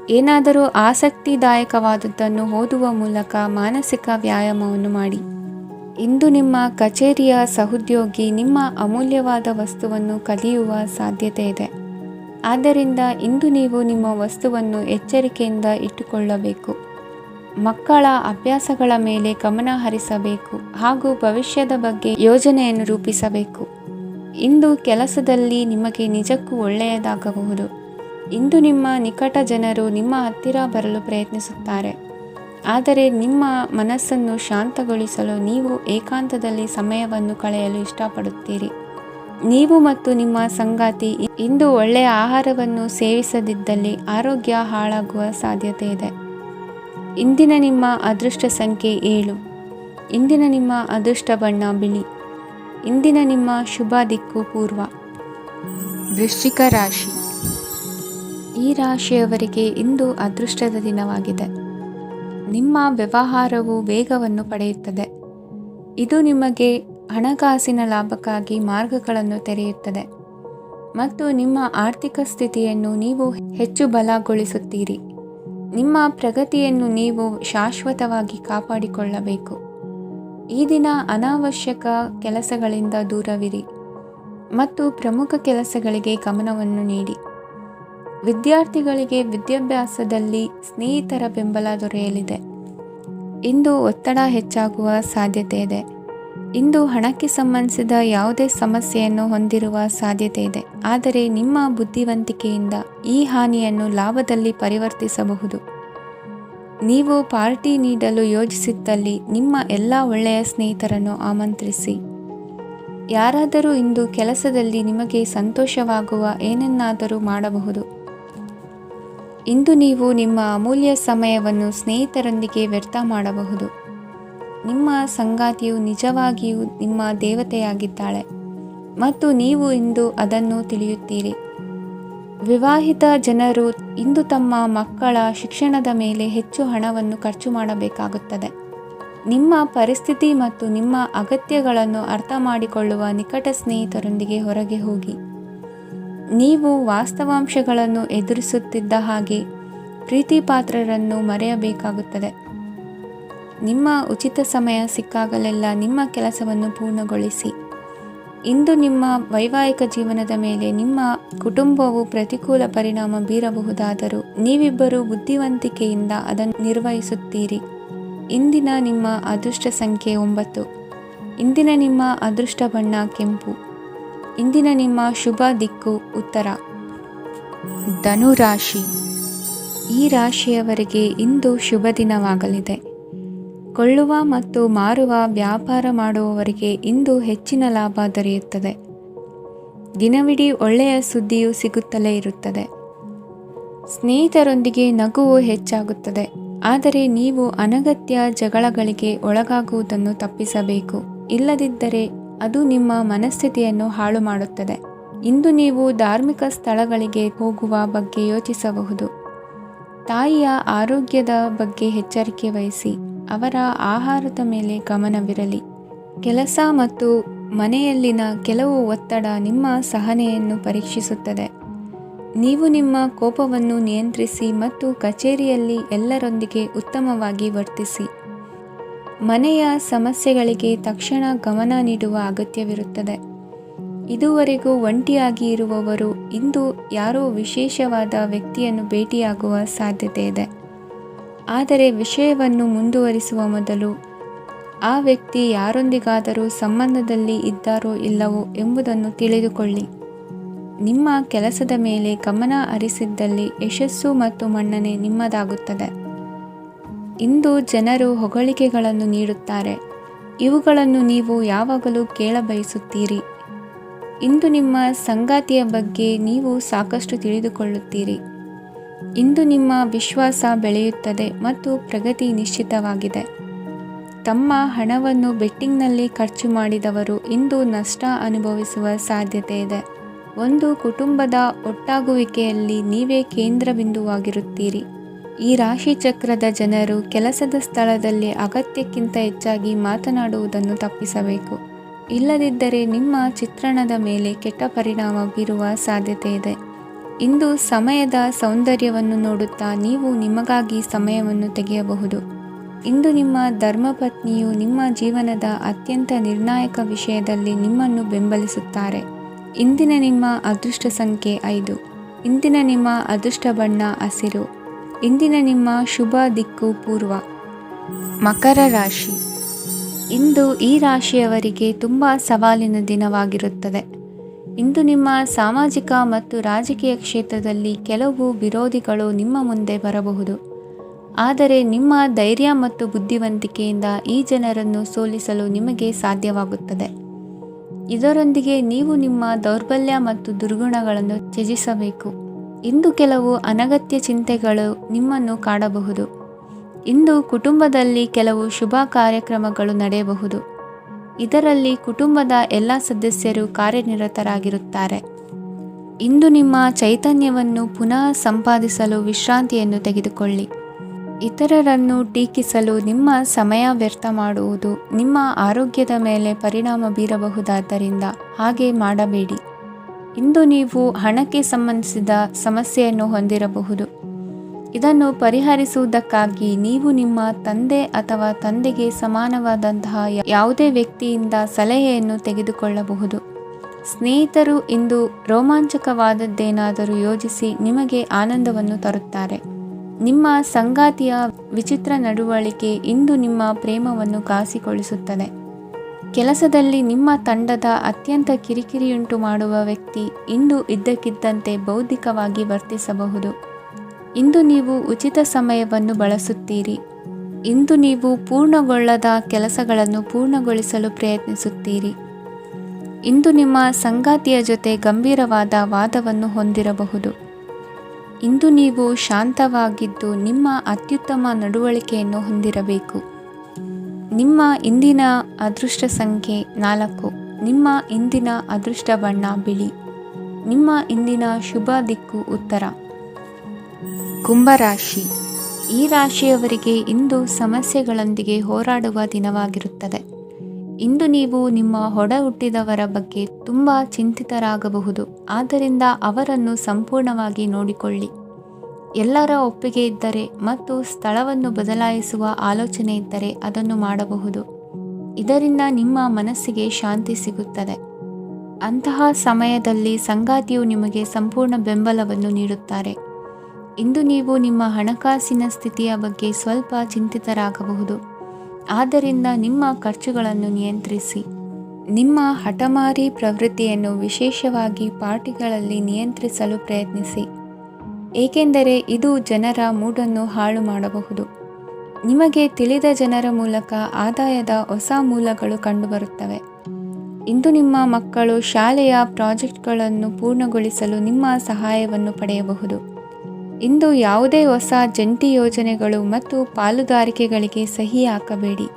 ಏನಾದರೂ ಆಸಕ್ತಿದಾಯಕವಾದದ್ದನ್ನು ಓದುವ ಮೂಲಕ ಮಾನಸಿಕ ವ್ಯಾಯಾಮವನ್ನು ಮಾಡಿ. ಇಂದು ನಿಮ್ಮ ಕಚೇರಿಯ ಸಹೋದ್ಯೋಗಿ ನಿಮ್ಮ ಅಮೂಲ್ಯವಾದ ವಸ್ತುವನ್ನು ಕದಿಯುವ ಸಾಧ್ಯತೆ ಇದೆ. ಆದ್ದರಿಂದ ಇಂದು ನೀವು ನಿಮ್ಮ ವಸ್ತುವನ್ನು ಎಚ್ಚರಿಕೆಯಿಂದ ಇಟ್ಟುಕೊಳ್ಳಬೇಕು. ಮಕ್ಕಳ ಅಭ್ಯಾಸಗಳ ಮೇಲೆ ಗಮನ ಹರಿಸಬೇಕು ಹಾಗೂ ಭವಿಷ್ಯದ ಬಗ್ಗೆ ಯೋಜನೆಯನ್ನು ರೂಪಿಸಬೇಕು. ಇಂದು ಕೆಲಸದಲ್ಲಿ ನಿಮಗೆ ನಿಜಕ್ಕೂ ಒಳ್ಳೆಯದಾಗಬಹುದು. ಇಂದು ನಿಮ್ಮ ನಿಕಟ ಜನರು ನಿಮ್ಮ ಹತ್ತಿರ ಬರಲು ಪ್ರಯತ್ನಿಸುತ್ತಾರೆ. ಆದರೆ ನಿಮ್ಮ ಮನಸ್ಸನ್ನು ಶಾಂತಗೊಳಿಸಲು ನೀವು ಏಕಾಂತದಲ್ಲಿ ಸಮಯವನ್ನು ಕಳೆಯಲು ಇಷ್ಟಪಡುತ್ತೀರಿ. ನೀವು ಮತ್ತು ನಿಮ್ಮ ಸಂಗಾತಿ ಇಂದು ಒಳ್ಳೆಯ ಆಹಾರವನ್ನು ಸೇವಿಸದಿದ್ದಲ್ಲಿ ಆರೋಗ್ಯ ಹಾಳಾಗುವ ಸಾಧ್ಯತೆ ಇದೆ. ಇಂದಿನ ನಿಮ್ಮ ಅದೃಷ್ಟ ಸಂಖ್ಯೆ 7. ಇಂದಿನ ನಿಮ್ಮ ಅದೃಷ್ಟ ಬಣ್ಣ ಬಿಳಿ. ಇಂದಿನ ನಿಮ್ಮ ಶುಭ ದಿಕ್ಕು ಪೂರ್ವ. ವೃಶ್ಚಿಕ ರಾಶಿ. ಈ ರಾಶಿಯವರಿಗೆ ಇಂದು ಅದೃಷ್ಟದ ದಿನವಾಗಿದೆ. ನಿಮ್ಮ ವ್ಯವಹಾರವು ವೇಗವನ್ನು ಪಡೆಯುತ್ತದೆ. ಇದು ನಿಮಗೆ ಹಣಕಾಸಿನ ಲಾಭಕ್ಕಾಗಿ ಮಾರ್ಗಗಳನ್ನು ತೆರೆಯುತ್ತದೆ ಮತ್ತು ನಿಮ್ಮ ಆರ್ಥಿಕ ಸ್ಥಿತಿಯನ್ನು ನೀವು ಹೆಚ್ಚು ಬಲಗೊಳಿಸುತ್ತೀರಿ. ನಿಮ್ಮ ಪ್ರಗತಿಯನ್ನು ನೀವು ಶಾಶ್ವತವಾಗಿ ಕಾಪಾಡಿಕೊಳ್ಳಬೇಕು. ಈ ದಿನ ಅನಾವಶ್ಯಕ ಕೆಲಸಗಳಿಂದ ದೂರವಿರಿ ಮತ್ತು ಪ್ರಮುಖ ಕೆಲಸಗಳಿಗೆ ಗಮನವನ್ನು ನೀಡಿ. ವಿದ್ಯಾರ್ಥಿಗಳಿಗೆ ವಿದ್ಯಾಭ್ಯಾಸದಲ್ಲಿ ಸ್ನೇಹಿತರ ಬೆಂಬಲ ದೊರೆಯಲಿದೆ. ಇಂದು ಒತ್ತಡ ಹೆಚ್ಚಾಗುವ ಸಾಧ್ಯತೆ ಇದೆ. ಇಂದು ಹಣಕ್ಕೆ ಸಂಬಂಧಿಸಿದ ಯಾವುದೇ ಸಮಸ್ಯೆಯನ್ನು ಹೊಂದಿರುವ ಸಾಧ್ಯತೆ ಇದೆ. ಆದರೆ ನಿಮ್ಮ ಬುದ್ಧಿವಂತಿಕೆಯಿಂದ ಈ ಹಾನಿಯನ್ನು ಲಾಭದಲ್ಲಿ ಪರಿವರ್ತಿಸಬಹುದು. ನೀವು ಪಾರ್ಟಿ ನೀಡಲು ಯೋಜಿಸಿದ್ದಲ್ಲಿ ನಿಮ್ಮ ಎಲ್ಲ ಒಳ್ಳೆಯ ಸ್ನೇಹಿತರನ್ನು ಆಮಂತ್ರಿಸಿ. ಯಾರಾದರೂ ಇಂದು ಕೆಲಸದಲ್ಲಿ ನಿಮಗೆ ಸಂತೋಷವಾಗುವ ಏನನ್ನಾದರೂ ಮಾಡಬಹುದು. ಇಂದು ನೀವು ನಿಮ್ಮ ಅಮೂಲ್ಯ ಸಮಯವನ್ನು ಸ್ನೇಹಿತರೊಂದಿಗೆ ವ್ಯರ್ಥ ಮಾಡಬಹುದು. ನಿಮ್ಮ ಸಂಗಾತಿಯು ನಿಜವಾಗಿಯೂ ನಿಮ್ಮ ದೇವತೆಯಾಗಿದ್ದಾಳೆ ಮತ್ತು ನೀವು ಇಂದು ಅದನ್ನು ತಿಳಿಯುತ್ತೀರಿ. ವಿವಾಹಿತ ಜನರು ಇಂದು ತಮ್ಮ ಮಕ್ಕಳ ಶಿಕ್ಷಣದ ಮೇಲೆ ಹೆಚ್ಚು ಹಣವನ್ನು ಖರ್ಚು ಮಾಡಬೇಕಾಗುತ್ತದೆ. ನಿಮ್ಮ ಪರಿಸ್ಥಿತಿ ಮತ್ತು ನಿಮ್ಮ ಅಗತ್ಯಗಳನ್ನು ಅರ್ಥ ಮಾಡಿಕೊಳ್ಳುವ ನಿಕಟ ಸ್ನೇಹಿತರೊಂದಿಗೆ ಹೊರಗೆ ಹೋಗಿ. ನೀವು ವಾಸ್ತವಾಂಶಗಳನ್ನು ಎದುರಿಸುತ್ತಿದ್ದ ಹಾಗೆ ಪ್ರೀತಿ ಪಾತ್ರರನ್ನು ಮರೆಯಬೇಕಾಗುತ್ತದೆ. ನಿಮ್ಮ ಉಚಿತ ಸಮಯ ಸಿಕ್ಕಾಗಲೆಲ್ಲ ನಿಮ್ಮ ಕೆಲಸವನ್ನು ಪೂರ್ಣಗೊಳಿಸಿ. ಇಂದು ನಿಮ್ಮ ವೈವಾಹಿಕ ಜೀವನದ ಮೇಲೆ ನಿಮ್ಮ ಕುಟುಂಬವು ಪ್ರತಿಕೂಲ ಪರಿಣಾಮ ಬೀರಬಹುದಾದರೂ ನೀವಿಬ್ಬರು ಬುದ್ಧಿವಂತಿಕೆಯಿಂದ ಅದನ್ನು ನಿರ್ವಹಿಸುತ್ತೀರಿ. ಇಂದಿನ ನಿಮ್ಮ ಅದೃಷ್ಟ ಸಂಖ್ಯೆ 9. ಇಂದಿನ ನಿಮ್ಮ ಅದೃಷ್ಟ ಬಣ್ಣ ಕೆಂಪು. ಇಂದಿನ ನಿಮ್ಮ ಶುಭ ದಿಕ್ಕು ಉತ್ತರ. ಧನುರಾಶಿ. ಈ ರಾಶಿಯವರಿಗೆ ಇಂದು ಶುಭ ದಿನವಾಗಲಿದೆ. ಕೊಳ್ಳುವ ಮತ್ತು ಮಾರುವ ವ್ಯಾಪಾರ ಮಾಡುವವರಿಗೆ ಇಂದು ಹೆಚ್ಚಿನ ಲಾಭ ದೊರೆಯುತ್ತದೆ. ದಿನವಿಡೀ ಒಳ್ಳೆಯ ಸುದ್ದಿಯು ಸಿಗುತ್ತಲೇ ಇರುತ್ತದೆ. ಸ್ನೇಹಿತರೊಂದಿಗೆ ನಗುವು ಹೆಚ್ಚಾಗುತ್ತದೆ. ಆದರೆ ನೀವು ಅನಗತ್ಯ ಜಗಳಗಳಿಗೆ ಒಳಗಾಗುವುದನ್ನು ತಪ್ಪಿಸಬೇಕು. ಇಲ್ಲದಿದ್ದರೆ ಅದು ನಿಮ್ಮ ಮನಸ್ಥಿತಿಯನ್ನು ಹಾಳು ಮಾಡುತ್ತದೆ. ಇಂದು ನೀವು ಧಾರ್ಮಿಕ ಸ್ಥಳಗಳಿಗೆ ಹೋಗುವ ಬಗ್ಗೆ ಯೋಚಿಸಬಹುದು. ತಾಯಿಯ ಆರೋಗ್ಯದ ಬಗ್ಗೆ ಎಚ್ಚರಿಕೆ ವಹಿಸಿ. ಅವರ ಆಹಾರದ ಮೇಲೆ ಗಮನವಿರಲಿ. ಕೆಲಸ ಮತ್ತು ಮನೆಯಲ್ಲಿನ ಕೆಲವು ಒತ್ತಡ ನಿಮ್ಮ ಸಹನೆಯನ್ನು ಪರೀಕ್ಷಿಸುತ್ತದೆ. ನೀವು ನಿಮ್ಮ ಕೋಪವನ್ನು ನಿಯಂತ್ರಿಸಿ ಮತ್ತು ಕಚೇರಿಯಲ್ಲಿ ಎಲ್ಲರೊಂದಿಗೆ ಉತ್ತಮವಾಗಿ ವರ್ತಿಸಿ. ಮನೆಯ ಸಮಸ್ಯೆಗಳಿಗೆ ತಕ್ಷಣ ಗಮನ ನೀಡುವ ಅಗತ್ಯವಿರುತ್ತದೆ. ಇದುವರೆಗೂ ಒಂಟಿಯಾಗಿ ಇರುವವರು ಇಂದು ಯಾರೋ ವಿಶೇಷವಾದ ವ್ಯಕ್ತಿಯನ್ನು ಭೇಟಿಯಾಗುವ ಸಾಧ್ಯತೆ ಇದೆ. ಆದರೆ ವಿಷಯವನ್ನು ಮುಂದುವರಿಸುವ ಮೊದಲು ಆ ವ್ಯಕ್ತಿ ಯಾರೊಂದಿಗಾದರೂ ಸಂಬಂಧದಲ್ಲಿ ಇದ್ದಾರೋ ಇಲ್ಲವೋ ಎಂಬುದನ್ನು ತಿಳಿದುಕೊಳ್ಳಿ. ನಿಮ್ಮ ಕೆಲಸದ ಮೇಲೆ ಗಮನ ಹರಿಸಿದ್ದಲ್ಲಿ ಯಶಸ್ಸು ಮತ್ತು ಮನ್ನಣೆ ನಿಮ್ಮದಾಗುತ್ತದೆ. ಇಂದು ಜನರು ಹೊಗಳಿಕೆಗಳನ್ನು ನೀಡುತ್ತಾರೆ. ಇವುಗಳನ್ನು ನೀವು ಯಾವಾಗಲೂ ಕೇಳಬಯಸುತ್ತೀರಿ. ಇಂದು ನಿಮ್ಮ ಸಂಗಾತಿಯ ಬಗ್ಗೆ ನೀವು ಸಾಕಷ್ಟು ತಿಳಿದುಕೊಳ್ಳುತ್ತೀರಿ. ಇಂದು ನಿಮ್ಮ ವಿಶ್ವಾಸ ಬೆಳೆಯುತ್ತದೆ ಮತ್ತು ಪ್ರಗತಿ ನಿಶ್ಚಿತವಾಗಿದೆ. ತಮ್ಮ ಹಣವನ್ನು ಬೆಟ್ಟಿಂಗ್ನಲ್ಲಿ ಖರ್ಚು ಮಾಡಿದವರು ಇಂದು ನಷ್ಟ ಅನುಭವಿಸುವ ಸಾಧ್ಯತೆ ಇದೆ. ಒಂದು ಕುಟುಂಬದ ಒಟ್ಟಾಗುವಿಕೆಯಲ್ಲಿ ನೀವೇ ಕೇಂದ್ರಬಿಂದುವಾಗಿರುತ್ತೀರಿ. ಈ ರಾಶಿ ಚಕ್ರದ ಜನರು ಕೆಲಸದ ಸ್ಥಳದಲ್ಲಿ ಅಗತ್ಯಕ್ಕಿಂತ ಹೆಚ್ಚಾಗಿ ಮಾತನಾಡುವುದನ್ನು ತಪ್ಪಿಸಬೇಕು. ಇಲ್ಲದಿದ್ದರೆ ನಿಮ್ಮ ಚಿತ್ರಣದ ಮೇಲೆ ಕೆಟ್ಟ ಪರಿಣಾಮ ಬೀರುವ ಸಾಧ್ಯತೆ ಇದೆ. ಇಂದು ಸಮಯದ ಸೌಂದರ್ಯವನ್ನು ನೋಡುತ್ತಾ ನೀವು ನಿಮಗಾಗಿ ಸಮಯವನ್ನು ತೆಗೆಯಬಹುದು. ಇಂದು ನಿಮ್ಮ ಧರ್ಮಪತ್ನಿಯು ನಿಮ್ಮ ಜೀವನದ ಅತ್ಯಂತ ನಿರ್ಣಾಯಕ ವಿಷಯದಲ್ಲಿ ನಿಮ್ಮನ್ನು ಬೆಂಬಲಿಸುತ್ತಾರೆ. ಇಂದಿನ ನಿಮ್ಮ ಅದೃಷ್ಟ ಸಂಖ್ಯೆ 5. ಇಂದಿನ ನಿಮ್ಮ ಅದೃಷ್ಟ ಬಣ್ಣ ಹಸಿರು. ಇಂದಿನ ನಿಮ್ಮ ಶುಭ ದಿಕ್ಕು ಪೂರ್ವ. ಮಕರ ರಾಶಿ. ಇಂದು ಈ ರಾಶಿಯವರಿಗೆ ತುಂಬ ಸವಾಲಿನ ದಿನವಾಗಿರುತ್ತದೆ. ಇಂದು ನಿಮ್ಮ ಸಾಮಾಜಿಕ ಮತ್ತು ರಾಜಕೀಯ ಕ್ಷೇತ್ರದಲ್ಲಿ ಕೆಲವು ವಿರೋಧಿಗಳು ನಿಮ್ಮ ಮುಂದೆ ಬರಬಹುದು. ಆದರೆ ನಿಮ್ಮ ಧೈರ್ಯ ಮತ್ತು ಬುದ್ಧಿವಂತಿಕೆಯಿಂದ ಈ ಜನರನ್ನು ಸೋಲಿಸಲು ನಿಮಗೆ ಸಾಧ್ಯವಾಗುತ್ತದೆ. ಇದರೊಂದಿಗೆ ನೀವು ನಿಮ್ಮ ದೌರ್ಬಲ್ಯ ಮತ್ತು ದುರ್ಗುಣಗಳನ್ನು ತ್ಯಜಿಸಬೇಕು. ಇಂದು ಕೆಲವು ಅನಗತ್ಯ ಚಿಂತೆಗಳು ನಿಮ್ಮನ್ನು ಕಾಡಬಹುದು. ಇಂದು ಕುಟುಂಬದಲ್ಲಿ ಕೆಲವು ಶುಭ ಕಾರ್ಯಕ್ರಮಗಳು ನಡೆಯಬಹುದು. ಇದರಲ್ಲಿ ಕುಟುಂಬದ ಎಲ್ಲ ಸದಸ್ಯರು ಕಾರ್ಯನಿರತರಾಗಿರುತ್ತಾರೆ. ಇಂದು ನಿಮ್ಮ ಚೈತನ್ಯವನ್ನು ಪುನಃ ಸಂಪಾದಿಸಲು ವಿಶ್ರಾಂತಿಯನ್ನು ತೆಗೆದುಕೊಳ್ಳಿ. ಇತರರನ್ನು ಟೀಕಿಸಲು ನಿಮ್ಮ ಸಮಯ ವ್ಯರ್ಥ ಮಾಡುವುದು ನಿಮ್ಮ ಆರೋಗ್ಯದ ಮೇಲೆ ಪರಿಣಾಮ ಬೀರಬಹುದಾದ್ದರಿಂದ ಹಾಗೆ ಮಾಡಬೇಡಿ. ಇಂದು ನೀವು ಹಣಕ್ಕೆ ಸಂಬಂಧಿಸಿದ ಸಮಸ್ಯೆಯನ್ನು ಹೊಂದಿರಬಹುದು. ಇದನ್ನು ಪರಿಹರಿಸುವುದಕ್ಕಾಗಿ ನೀವು ನಿಮ್ಮ ತಂದೆ ಅಥವಾ ತಂದೆಗೆ ಸಮಾನವಾದಂತಹ ಯಾವುದೇ ವ್ಯಕ್ತಿಯಿಂದ ಸಲಹೆಯನ್ನು ತೆಗೆದುಕೊಳ್ಳಬಹುದು. ಸ್ನೇಹಿತರು ಇಂದು ರೋಮಾಂಚಕವಾದದ್ದೇನಾದರೂ ಯೋಜಿಸಿ ನಿಮಗೆ ಆನಂದವನ್ನು ತರುತ್ತಾರೆ. ನಿಮ್ಮ ಸಂಗಾತಿಯ ವಿಚಿತ್ರ ನಡವಳಿಕೆ ಇಂದು ನಿಮ್ಮ ಪ್ರೇಮವನ್ನು ಘಾಸಿಗೊಳಿಸುತ್ತದೆ. ಕೆಲಸದಲ್ಲಿ ನಿಮ್ಮ ತಂಡದ ಅತ್ಯಂತ ಕಿರಿಕಿರಿಯುಂಟು ಮಾಡುವ ವ್ಯಕ್ತಿ ಇಂದು ಇದ್ದಕ್ಕಿದ್ದಂತೆ ಬೌದ್ಧಿಕವಾಗಿ ವರ್ತಿಸಬಹುದು. ಇಂದು ನೀವು ಉಚಿತ ಸಮಯವನ್ನು ಬಳಸುತ್ತೀರಿ. ಇಂದು ನೀವು ಪೂರ್ಣಗೊಳ್ಳದ ಕೆಲಸಗಳನ್ನು ಪೂರ್ಣಗೊಳಿಸಲು ಪ್ರಯತ್ನಿಸುತ್ತೀರಿ. ಇಂದು ನಿಮ್ಮ ಸಂಗಾತಿಯ ಜೊತೆ ಗಂಭೀರವಾದ ವಾದವನ್ನು ಹೊಂದಿರಬಹುದು. ಇಂದು ನೀವು ಶಾಂತವಾಗಿದ್ದು ನಿಮ್ಮ ಅತ್ಯುತ್ತಮ ನಡವಳಿಕೆಯನ್ನು ಹೊಂದಿರಬೇಕು. ನಿಮ್ಮ ಇಂದಿನ ಅದೃಷ್ಟ ಸಂಖ್ಯೆ 4. ನಿಮ್ಮ ಇಂದಿನ ಅದೃಷ್ಟ ಬಣ್ಣ ಬಿಳಿ. ನಿಮ್ಮ ಇಂದಿನ ಶುಭ ದಿಕ್ಕು ಉತ್ತರ. ಕುಂಭರಾಶಿ. ಈ ರಾಶಿಯವರಿಗೆ ಇಂದು ಸಮಸ್ಯೆಗಳೊಂದಿಗೆ ಹೋರಾಡುವ ದಿನವಾಗಿರುತ್ತದೆ. ಇಂದು ನೀವು ನಿಮ್ಮ ಒಡ ಹುಟ್ಟಿದವರ ಬಗ್ಗೆ ತುಂಬ ಚಿಂತಿತರಾಗಬಹುದು. ಆದ್ದರಿಂದ ಅವರನ್ನು ಸಂಪೂರ್ಣವಾಗಿ ನೋಡಿಕೊಳ್ಳಿ. ಎಲ್ಲರ ಒಪ್ಪಿಗೆ ಇದ್ದರೆ ಮತ್ತು ಸ್ಥಳವನ್ನು ಬದಲಾಯಿಸುವ ಆಲೋಚನೆ ಇದ್ದರೆ ಅದನ್ನು ಮಾಡಬಹುದು. ಇದರಿಂದ ನಿಮ್ಮ ಮನಸ್ಸಿಗೆ ಶಾಂತಿ ಸಿಗುತ್ತದೆ. ಅಂತಹ ಸಮಯದಲ್ಲಿ ಸಂಗಾತಿಯು ನಿಮಗೆ ಸಂಪೂರ್ಣ ಬೆಂಬಲವನ್ನು ನೀಡುತ್ತಾರೆ. ಇಂದು ನೀವು ನಿಮ್ಮ ಹಣಕಾಸಿನ ಸ್ಥಿತಿಯ ಬಗ್ಗೆ ಸ್ವಲ್ಪ ಚಿಂತಿತರಾಗಬಹುದು. ಆದ್ದರಿಂದ ನಿಮ್ಮ ಖರ್ಚುಗಳನ್ನು ನಿಯಂತ್ರಿಸಿ. ನಿಮ್ಮ ಹಠಮಾರಿ ಪ್ರವೃತ್ತಿಯನ್ನು ವಿಶೇಷವಾಗಿ ಪಾರ್ಟಿಗಳಲ್ಲಿ ನಿಯಂತ್ರಿಸಲು ಪ್ರಯತ್ನಿಸಿ, ಏಕೆಂದರೆ ಇದು ಜನರ ಮೂಡನ್ನು ಹಾಳು ಮಾಡಬಹುದು. ನಿಮಗೆ ತಿಳಿದ ಜನರ ಮೂಲಕ ಆದಾಯದ ಹೊಸ ಮೂಲಗಳು ಕಂಡುಬರುತ್ತವೆ. ಇಂದು ನಿಮ್ಮ ಮಕ್ಕಳು ಶಾಲೆಯ ಪ್ರಾಜೆಕ್ಟ್ಗಳನ್ನು ಪೂರ್ಣಗೊಳಿಸಲು ನಿಮ್ಮ ಸಹಾಯವನ್ನು ಪಡೆಯಬಹುದು. ಇಂದು ಯಾವುದೇ ಹೊಸ ಜಂಟಿ ಯೋಜನೆಗಳು ಮತ್ತು ಪಾಲುದಾರಿಕೆಗಳಿಗೆ ಸಹಿ ಹಾಕಬೇಡಿ.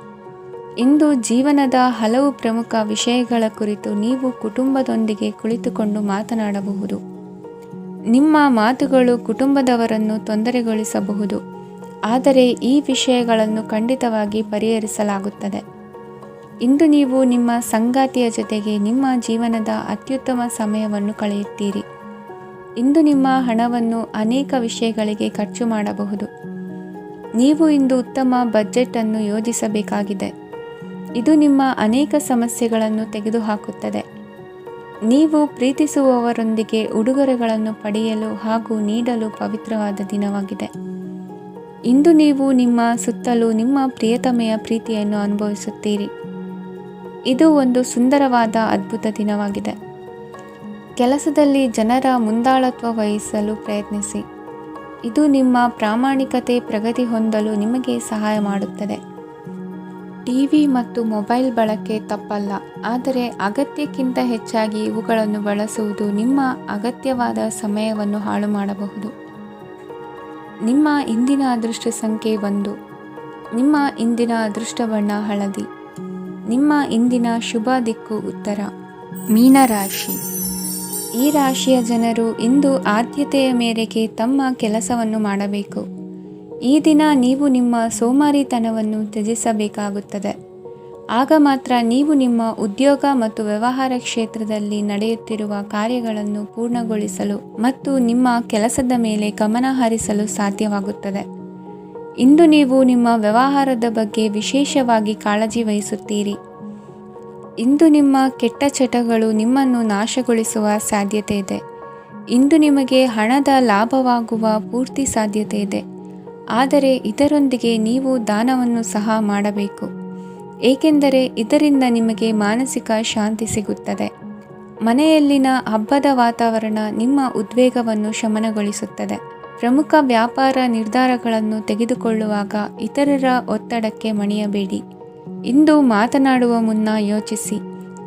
ಇಂದು ಜೀವನದ ಹಲವು ಪ್ರಮುಖ ವಿಷಯಗಳ ಕುರಿತು ನೀವು ಕುಟುಂಬದೊಂದಿಗೆ ಕುಳಿತುಕೊಂಡು ಮಾತನಾಡಬಹುದು. ನಿಮ್ಮ ಮಾತುಗಳು ಕುಟುಂಬದವರನ್ನು ತೊಂದರೆಗೊಳಿಸಬಹುದು, ಆದರೆ ಈ ವಿಷಯಗಳನ್ನು ಖಂಡಿತವಾಗಿ ಪರಿಹರಿಸಲಾಗುತ್ತದೆ. ಇಂದು ನೀವು ನಿಮ್ಮ ಸಂಗಾತಿಯ ಜೊತೆಗೆ ನಿಮ್ಮ ಜೀವನದ ಅತ್ಯುತ್ತಮ ಸಮಯವನ್ನು ಕಳೆಯುತ್ತೀರಿ. ಇಂದು ನಿಮ್ಮ ಹಣವನ್ನು ಅನೇಕ ವಿಷಯಗಳಿಗೆ ಖರ್ಚು ಮಾಡಬಹುದು. ನೀವು ಇಂದು ಉತ್ತಮ ಬಜೆಟ್ ಅನ್ನು ಯೋಜಿಸಬೇಕಾಗಿದೆ. ಇದು ನಿಮ್ಮ ಅನೇಕ ಸಮಸ್ಯೆಗಳನ್ನು ತೆಗೆದುಹಾಕುತ್ತದೆ. ನೀವು ಪ್ರೀತಿಸುವವರೊಂದಿಗೆ ಉಡುಗೊರೆಗಳನ್ನು ಪಡೆಯಲು ಹಾಗೂ ನೀಡಲು ಪವಿತ್ರವಾದ ದಿನವಾಗಿದೆ. ಇಂದು ನೀವು ನಿಮ್ಮ ಸುತ್ತಲೂ ನಿಮ್ಮ ಪ್ರಿಯತಮೆಯ ಪ್ರೀತಿಯನ್ನು ಅನುಭವಿಸುತ್ತೀರಿ. ಇದು ಒಂದು ಸುಂದರವಾದ ಅದ್ಭುತ ದಿನವಾಗಿದೆ. ಕೆಲಸದಲ್ಲಿ ಜನರ ಮುಂದಾಳತ್ವ ವಹಿಸಲು ಪ್ರಯತ್ನಿಸಿ. ಇದು ನಿಮ್ಮ ಪ್ರಾಮಾಣಿಕತೆ ಪ್ರಗತಿ ಹೊಂದಲು ನಿಮಗೆ ಸಹಾಯ ಮಾಡುತ್ತದೆ. ಟಿವಿ ಮತ್ತು ಮೊಬೈಲ್ ಬಳಕೆ ತಪ್ಪಲ್ಲ, ಆದರೆ ಅಗತ್ಯಕ್ಕಿಂತ ಹೆಚ್ಚಾಗಿ ಇವುಗಳನ್ನು ಬಳಸುವುದು ನಿಮ್ಮ ಅಗತ್ಯವಾದ ಸಮಯವನ್ನು ಹಾಳು ಮಾಡಬಹುದು. ನಿಮ್ಮ ಇಂದಿನ ಅದೃಷ್ಟ ಸಂಖ್ಯೆ 1. ನಿಮ್ಮ ಇಂದಿನ ಅದೃಷ್ಟ ಬಣ್ಣ ಹಳದಿ. ನಿಮ್ಮ ಇಂದಿನ ಶುಭ ದಿಕ್ಕು ಉತ್ತರ. ಮೀನರಾಶಿ. ಈ ರಾಶಿಯ ಜನರು ಇಂದು ಆದ್ಯತೆಯ ಮೇರೆಗೆ ತಮ್ಮ ಕೆಲಸವನ್ನು ಮಾಡಬೇಕು. ಈ ದಿನ ನೀವು ನಿಮ್ಮ ಸೋಮಾರಿತನವನ್ನು ತ್ಯಜಿಸಬೇಕಾಗುತ್ತದೆ. ಆಗ ಮಾತ್ರ ನೀವು ನಿಮ್ಮ ಉದ್ಯೋಗ ಮತ್ತು ವ್ಯವಹಾರ ಕ್ಷೇತ್ರದಲ್ಲಿ ನಡೆಯುತ್ತಿರುವ ಕಾರ್ಯಗಳನ್ನು ಪೂರ್ಣಗೊಳಿಸಲು ಮತ್ತು ನಿಮ್ಮ ಕೆಲಸದ ಮೇಲೆ ಗಮನ ಹರಿಸಲು ಸಾಧ್ಯವಾಗುತ್ತದೆ. ಇಂದು ನೀವು ನಿಮ್ಮ ವ್ಯವಹಾರದ ಬಗ್ಗೆ ವಿಶೇಷವಾಗಿ ಕಾಳಜಿ ವಹಿಸುತ್ತೀರಿ. ಇಂದು ನಿಮ್ಮ ಕೆಟ್ಟ ಚಟಗಳು ನಿಮ್ಮನ್ನು ನಾಶಗೊಳಿಸುವ ಸಾಧ್ಯತೆ ಇದೆ. ಇಂದು ನಿಮಗೆ ಹಣದ ಲಾಭವಾಗುವ ಪೂರ್ತಿ ಸಾಧ್ಯತೆ ಇದೆ. ಆದರೆ ಇದರೊಂದಿಗೆ ನೀವು ದಾನವನ್ನು ಸಹ ಮಾಡಬೇಕು, ಏಕೆಂದರೆ ಇದರಿಂದ ನಿಮಗೆ ಮಾನಸಿಕ ಶಾಂತಿ ಸಿಗುತ್ತದೆ. ಮನೆಯಲ್ಲಿನ ಹಬ್ಬದ ವಾತಾವರಣ ನಿಮ್ಮ ಉದ್ವೇಗವನ್ನು ಶಮನಗೊಳಿಸುತ್ತದೆ. ಪ್ರಮುಖ ವ್ಯಾಪಾರ ನಿರ್ಧಾರಗಳನ್ನು ತೆಗೆದುಕೊಳ್ಳುವಾಗ ಇತರರ ಒತ್ತಡಕ್ಕೆ ಮಣಿಯಬೇಡಿ. ಇಂದು ಮಾತನಾಡುವ ಮುನ್ನ ಯೋಚಿಸಿ.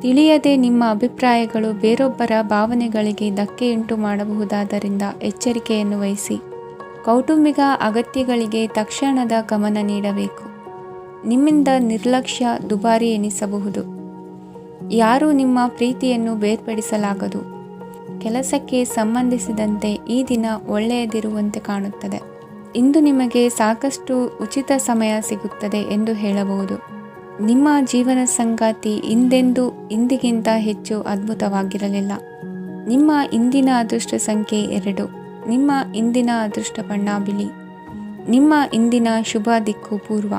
ತಿಳಿಯದೆ ನಿಮ್ಮ ಅಭಿಪ್ರಾಯಗಳು ಬೇರೊಬ್ಬರ ಭಾವನೆಗಳಿಗೆ ಧಕ್ಕೆಯುಂಟು ಮಾಡಬಹುದಾದ್ದರಿಂದ ಎಚ್ಚರಿಕೆಯನ್ನು ವಹಿಸಿ. ಕೌಟುಂಬಿಕ ಅಗತ್ಯಗಳಿಗೆ ತಕ್ಷಣದ ಗಮನ ನೀಡಬೇಕು. ನಿಮ್ಮಿಂದ ನಿರ್ಲಕ್ಷ್ಯ ದುಬಾರಿ ಎನಿಸಬಹುದು. ಯಾರೂ ನಿಮ್ಮ ಪ್ರೀತಿಯನ್ನು ಬೇರ್ಪಡಿಸಲಾಗದು. ಕೆಲಸಕ್ಕೆ ಸಂಬಂಧಿಸಿದಂತೆ ಈ ದಿನ ಒಳ್ಳೆಯದಿರುವಂತೆ ಕಾಣುತ್ತದೆ. ಇಂದು ನಿಮಗೆ ಸಾಕಷ್ಟು ಉಚಿತ ಸಮಯ ಸಿಗುತ್ತದೆ ಎಂದು ಹೇಳಬಹುದು. ನಿಮ್ಮ ಜೀವನ ಸಂಗಾತಿ ಇಂದೆಂದೂ ಇಂದಿಗಿಂತ ಹೆಚ್ಚು ಅದ್ಭುತವಾಗಿರಲಿಲ್ಲ. ನಿಮ್ಮ ಇಂದಿನ ಅದೃಷ್ಟ ಸಂಖ್ಯೆ 2. ನಿಮ್ಮ ಇಂದಿನ ಅದೃಷ್ಟ ಬಣ್ಣ ಬಿಳಿ. ನಿಮ್ಮ ಇಂದಿನ ಶುಭ ದಿಕ್ಕು ಪೂರ್ವ.